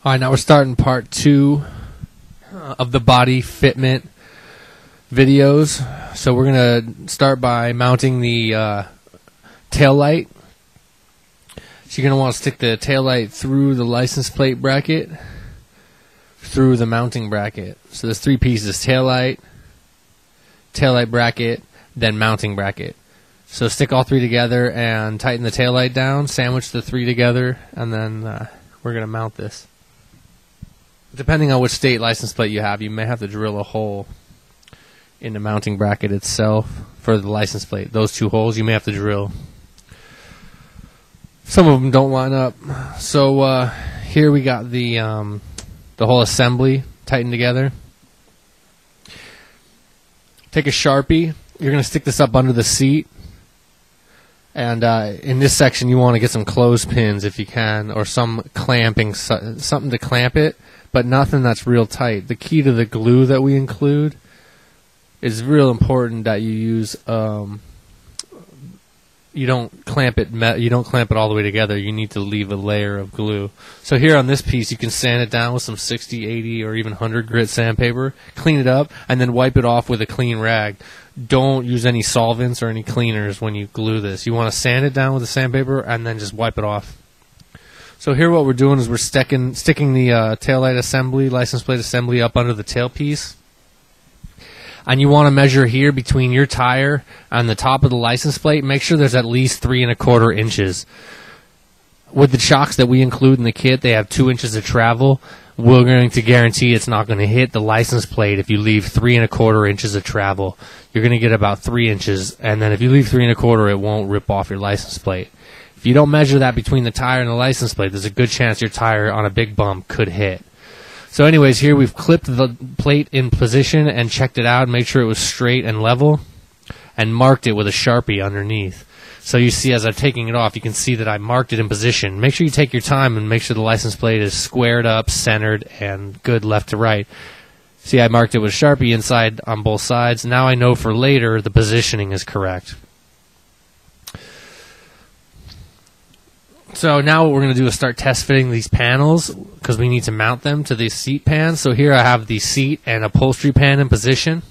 Alright, now we're starting part 2 of the body fitment videos. So we're going to start by mounting the tail light. So you're going to want to stick the tail light through the license plate bracket, through the mounting bracket. So there's 3 pieces: tail light bracket, then mounting bracket. So stick all 3 together and tighten the tail light down, sandwich the 3 together, and then we're going to mount this. Depending on which state license plate you have, you may have to drill a hole in the mounting bracket itself for the license plate. Those 2 holes you may have to drill. Some of them don't line up. So here we got the whole assembly tightened together. Take a Sharpie. You're going to stick this up under the seat. And in this section, you want to get some clothespins if you can, or some clamping, something to clamp it, but nothing that's real tight. The key to the glue that we include is real important that you use. You don't clamp it. You don't clamp it all the way together. You need to leave a layer of glue. So here on this piece, you can sand it down with some 60, 80, or even 100 grit sandpaper. Clean it up, and then wipe it off with a clean rag. Don't use any solvents or any cleaners when you glue this. You want to sand it down with the sandpaper and then just wipe it off. So here what we're doing is we're sticking the taillight assembly, license plate assembly up under the tailpiece. And you want to measure here between your tire and the top of the license plate. Make sure there's at least 3 1/4 inches. With the chocks that we include in the kit, they have 2 inches of travel. We're going to guarantee it's not going to hit the license plate if you leave 3 1/4 inches of travel. You're going to get about 3 inches, and then if you leave 3 1/4, it won't rip off your license plate. If you don't measure that between the tire and the license plate, there's a good chance your tire on a big bump could hit. So anyways, here we've clipped the plate in position and checked it out, made sure it was straight and level, and marked it with a Sharpie underneath. So you see, as I'm taking it off, you can see that I marked it in position. Make sure you take your time and make sure the license plate is squared up, centered, and good left to right. See, I marked it with Sharpie inside on both sides. Now I know for later the positioning is correct. So now what we're going to do is start test fitting these panels, because we need to mount them to the seat pan. So here I have the seat and upholstery pan in position,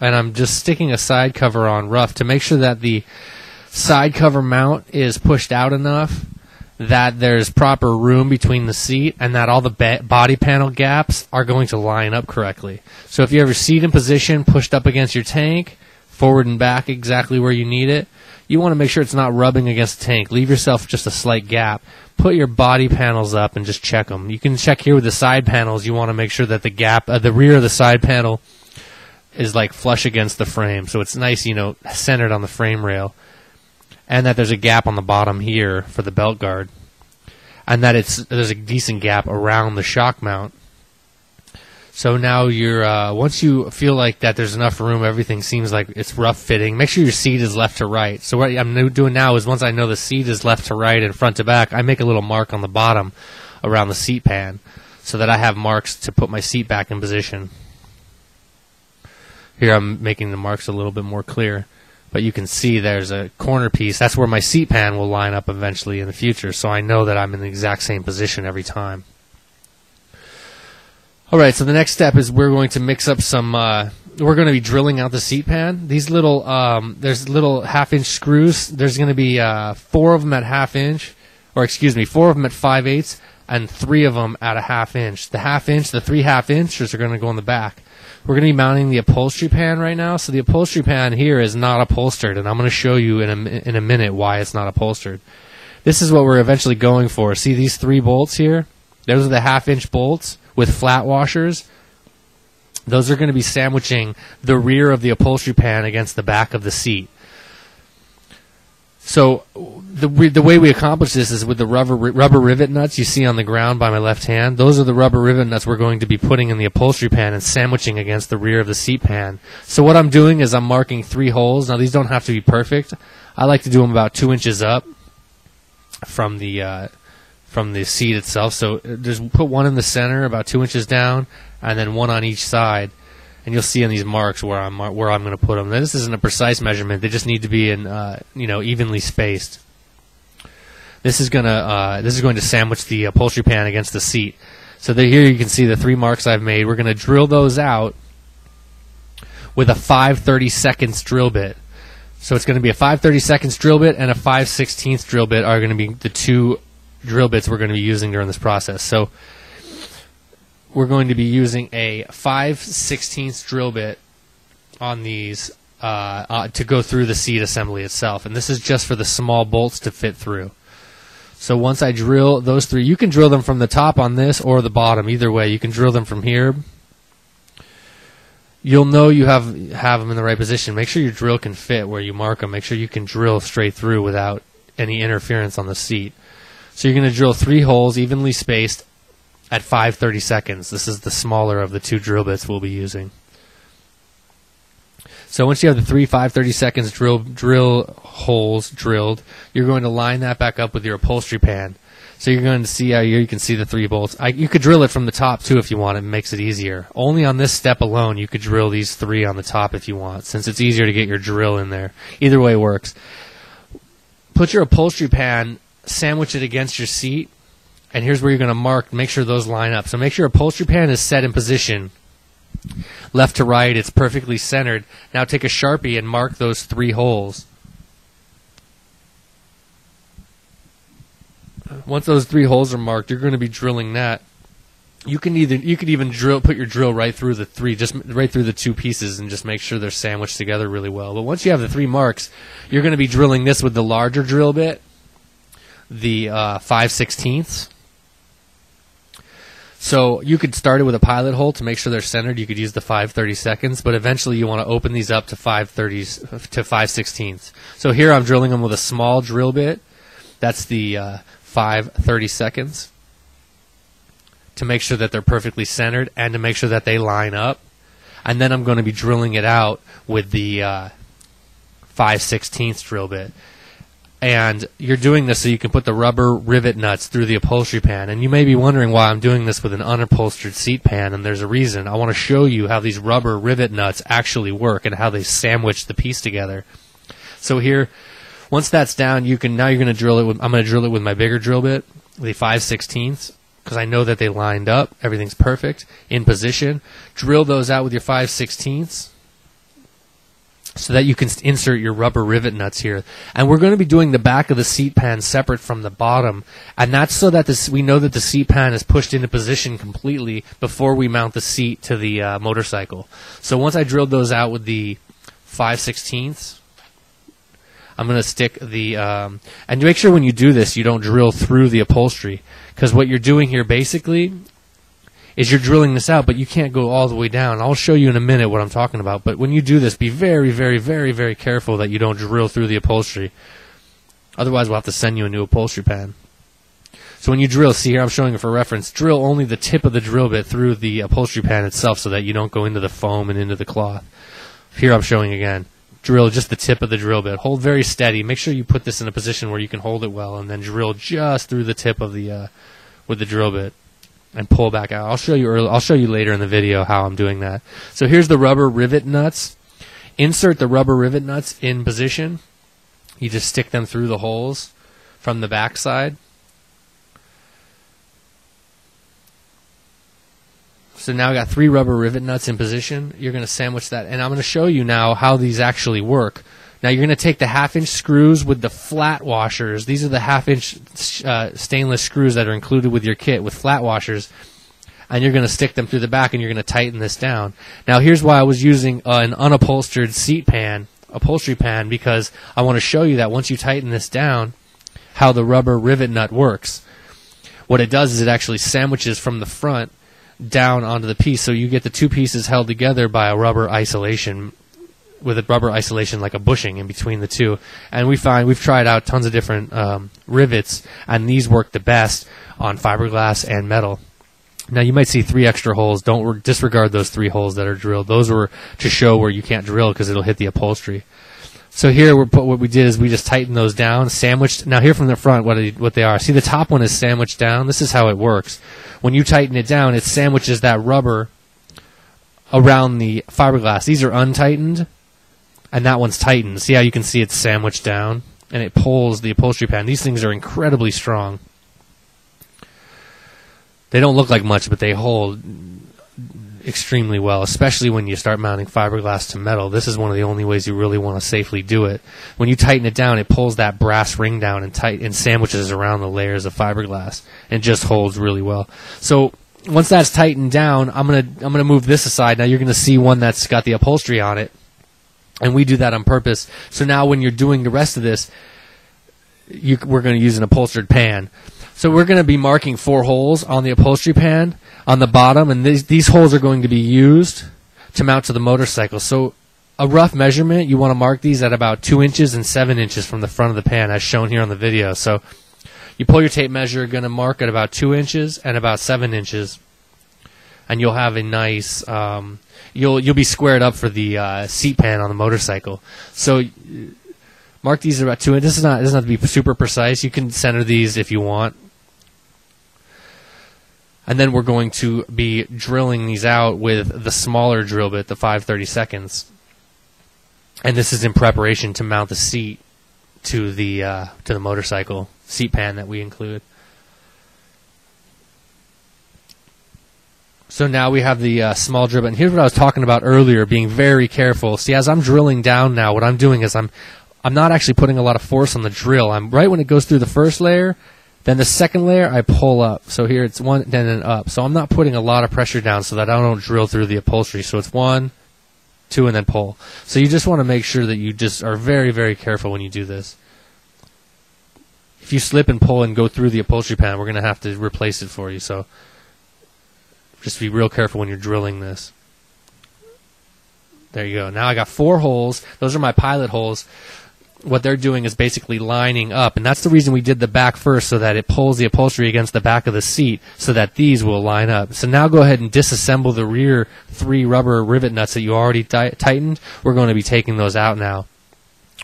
and I'm just sticking a side cover on rough to make sure that the side cover mount is pushed out enough that there's proper room between the seat and that all the body panel gaps are going to line up correctly. So if you have your seat in position, pushed up against your tank, forward and back exactly where you need it, you want to make sure it's not rubbing against the tank. Leave yourself just a slight gap. Put your body panels up and just check them. You can check here with the side panels. You want to make sure that the gap, the rear of the side panel is like flush against the frame. So it's nice, you know, centered on the frame rail. And that there's a gap on the bottom here for the belt guard. And that there's a decent gap around the shock mount. So now you're once you feel like that there's enough room, everything seems like it's rough fitting. Make sure your seat is left to right. So what I'm doing now is, once I know the seat is left to right and front to back, I make a little mark on the bottom around the seat pan so that I have marks to put my seat back in position. Here I'm making the marks a little bit more clear, but you can see there's a corner piece. That's where my seat pan will line up eventually in the future, so I know that I'm in the exact same position every time. Alright, so the next step is we're going to mix up some, we're going to be drilling out the seat pan. These little, there's little 1/2 inch screws. There's going to be 4 of them at 1/2 inch, or excuse me, 4 of them at 5/8, and 3 of them at 1/2 inch. The 1/2 inch, the 3 1/2 inches are going to go in the back. We're going to be mounting the upholstery pan right now. So the upholstery pan here is not upholstered, and I'm going to show you in a minute why it's not upholstered. This is what we're eventually going for. See these 3 bolts here? Those are the 1/2 inch bolts with flat washers. Those are going to be sandwiching the rear of the upholstery pan against the back of the seat. So the way we accomplish this is with the rubber rivet nuts you see on the ground by my left hand. Those are the rubber rivet nuts we're going to be putting in the upholstery pan and sandwiching against the rear of the seat pan. So what I'm doing is I'm marking 3 holes. Now these don't have to be perfect. I like to do them about 2 inches up from the seat itself. So just put 1 in the center, about 2 inches down, and then 1 on each side. And you'll see in these marks where I'm going to put them. Now, this isn't a precise measurement; they just need to be in, evenly spaced. This is going to sandwich the upholstery pan against the seat. So here you can see the 3 marks I've made. We're going to drill those out with a 5/32 drill bit. So it's going to be a 5/32 drill bit and a 5/16 drill bit are going to be the 2 drill bits we're going to be using during this process. So we're going to be using a 5/16 drill bit on these to go through the seat assembly itself. And this is just for the small bolts to fit through. So once I drill those 3, you can drill them from the top on this or the bottom. Either way, you can drill them from here. You'll know you have them in the right position. Make sure your drill can fit where you mark them. Make sure you can drill straight through without any interference on the seat. So you're going to drill 3 holes evenly spaced at 5/32. This is the smaller of the 2 drill bits we'll be using. So once you have the 3 5/32 drill holes drilled, you're going to line that back up with your upholstery pan. So you're going to see how you can see the 3 bolts. You could drill it from the top too if you want. It makes it easier. Only on this step alone you could drill these 3 on the top if you want, since it's easier to get your drill in there. Either way works. Put your upholstery pan, sandwich it against your seat, and here's where you're going to mark, make sure those line up. So make sure your upholstery pan is set in position. Left to right, it's perfectly centered. Now take a Sharpie and mark those 3 holes. Once those 3 holes are marked, you're going to be drilling that. You could even put your drill right through the 3, just right through the 2 pieces, and just make sure they're sandwiched together really well. But once you have the 3 marks, you're going to be drilling this with the larger drill bit, the 5/16. So you could start it with a pilot hole to make sure they're centered. You could use the 5/32, but eventually you want to open these up to 5/16. So here I'm drilling them with a small drill bit. That's the 5/32, to make sure that they're perfectly centered and to make sure that they line up. And then I'm going to be drilling it out with the 5/16 drill bit. And you're doing this so you can put the rubber rivet nuts through the upholstery pan. And you may be wondering why I'm doing this with an unupholstered seat pan, and there's a reason. I want to show you how these rubber rivet nuts actually work and how they sandwich the piece together. So here, once that's down, now you're going to drill it with, I'm going to drill it with my bigger drill bit, the 5/16, because I know that they lined up. Everything's perfect, in position. Drill those out with your 5/16. So that you can insert your rubber rivet nuts here. And we're going to be doing the back of the seat pan separate from the bottom. And that's so that we know that the seat pan is pushed into position completely before we mount the seat to the motorcycle. So once I drilled those out with the 5/16, I'm going to stick the... and make sure when you do this, you don't drill through the upholstery. Because what you're doing here basically is you're drilling this out, but you can't go all the way down. I'll show you in a minute what I'm talking about. But when you do this, be very, very, very, very careful that you don't drill through the upholstery. Otherwise, we'll have to send you a new upholstery pan. So when you drill, see here I'm showing it for reference, drill only the tip of the drill bit through the upholstery pan itself so that you don't go into the foam and into the cloth. Here I'm showing again. Drill just the tip of the drill bit. Hold very steady. Make sure you put this in a position where you can hold it well, and then drill just through the tip of the with the drill bit. And pull back out. I'll show you later in the video how I'm doing that. So here's the rubber rivet nuts. Insert the rubber rivet nuts in position. You just stick them through the holes from the back side. So now I got 3 rubber rivet nuts in position. You're going to sandwich that, and I'm going to show you now how these actually work. Now you're going to take the 1/2-inch screws with the flat washers. These are the 1/2-inch stainless screws that are included with your kit with flat washers. And you're going to stick them through the back, and you're going to tighten this down. Now here's why I was using an unupholstered upholstery pan, because I want to show you that once you tighten this down, how the rubber rivet nut works. What it does is it actually sandwiches from the front down onto the piece, so you get the 2 pieces held together by a rubber isolation, with a rubber isolation like a bushing in between the 2. And we've tried out tons of different rivets, and these work the best on fiberglass and metal. Now you might see 3 extra holes. Don't disregard those 3 holes that are drilled. Those were to show where you can't drill because it'll hit the upholstery. So here what we did is we just tightened those down, sandwiched. Now here from the front, what they are. See, the top one is sandwiched down. This is how it works. When you tighten it down, it sandwiches that rubber around the fiberglass. These are untightened, and that one's tightened. See how you can see it's sandwiched down, and it pulls the upholstery pan. These things are incredibly strong. They don't look like much, but they hold extremely well, especially when you start mounting fiberglass to metal. This is one of the only ways you really want to safely do it. When you tighten it down, it pulls that brass ring down and sandwiches around the layers of fiberglass and just holds really well. So once that's tightened down, I'm gonna move this aside. Now you're gonna see one that's got the upholstery on it, and we do that on purpose. So now when you're doing the rest of this, we're going to use an upholstered pan. So we're going to be marking 4 holes on the upholstery pan on the bottom, and these holes are going to be used to mount to the motorcycle. So a rough measurement, you want to mark these at about 2 inches and 7 inches from the front of the pan, as shown here on the video. So you pull your tape measure, going to mark at about 2 inches and about 7 inches, and you'll have a nice, you'll be squared up for the seat pan on the motorcycle. So mark these at about 2 inches. This doesn't have to be super precise. You can center these if you want. And then we're going to be drilling these out with the smaller drill bit, the 5/32. And this is in preparation to mount the seat to the motorcycle seat pan that we include. So now we have the small drill bit. And here's what I was talking about earlier, being very careful. See, as I'm drilling down now, what I'm doing is I'm not actually putting a lot of force on the drill. I'm right when it goes through the first layer, then the second layer I pull up. So here it's 1, then up. So I'm not putting a lot of pressure down so that I don't drill through the upholstery. So it's 1, 2, and then pull. So you just want to make sure that you just are very, very careful when you do this. If you slip and pull and go through the upholstery pan, we're going to have to replace it for you. So just be real careful when you're drilling this. There you go. Now I got 4 holes. Those are my pilot holes. What they're doing is basically lining up, and that's the reason we did the back first, so that it pulls the upholstery against the back of the seat so that these will line up. So now go ahead and disassemble the rear 3 rubber rivet nuts that you already tightened. We're going to be taking those out now.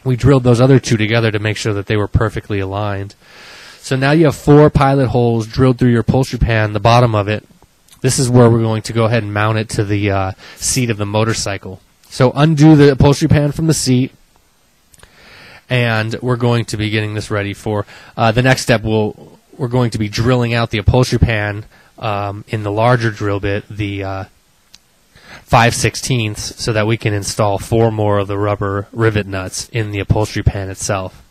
We drilled those other 2 together to make sure that they were perfectly aligned. So now you have 4 pilot holes drilled through your upholstery pan, the bottom of it. This is where we're going to go ahead and mount it to the seat of the motorcycle. So undo the upholstery pan from the seat, and we're going to be getting this ready for the next step. We're going to be drilling out the upholstery pan in the larger drill bit, the 5/16, so that we can install 4 more of the rubber rivet nuts in the upholstery pan itself.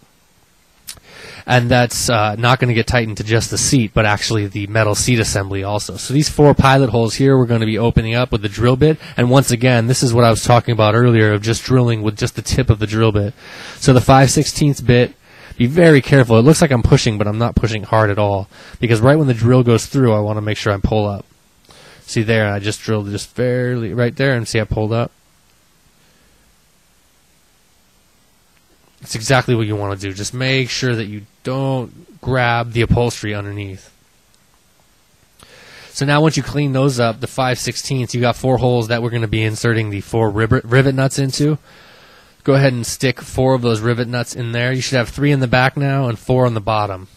And that's not going to get tightened to just the seat, but actually the metal seat assembly also. So these 4 pilot holes here we're going to be opening up with the drill bit. And once again, this is what I was talking about earlier, of just drilling with just the tip of the drill bit. So the 5/16 bit, be very careful. It looks like I'm pushing, but I'm not pushing hard at all. Because right when the drill goes through, I want to make sure I pull up. See there, I just drilled just fairly right there, and see I pulled up. It's exactly what you want to do. Just make sure that you don't grab the upholstery underneath. So now once you clean those up, the 5/16, you got 4 holes that we're going to be inserting the 4 rivet nuts into. Go ahead and stick 4 of those rivet nuts in there. You should have 3 in the back now and 4 on the bottom.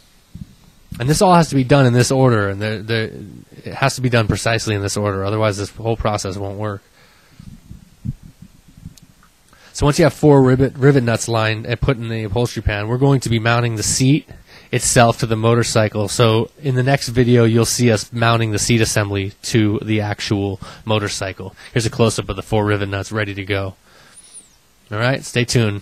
And this all has to be done in this order, and it has to be done precisely in this order. Otherwise, this whole process won't work. So once you have 4 rivet nuts lined and put in the upholstery pan, we're going to be mounting the seat itself to the motorcycle. So in the next video, you'll see us mounting the seat assembly to the actual motorcycle. Here's a close-up of the 4 rivet nuts ready to go. All right, stay tuned.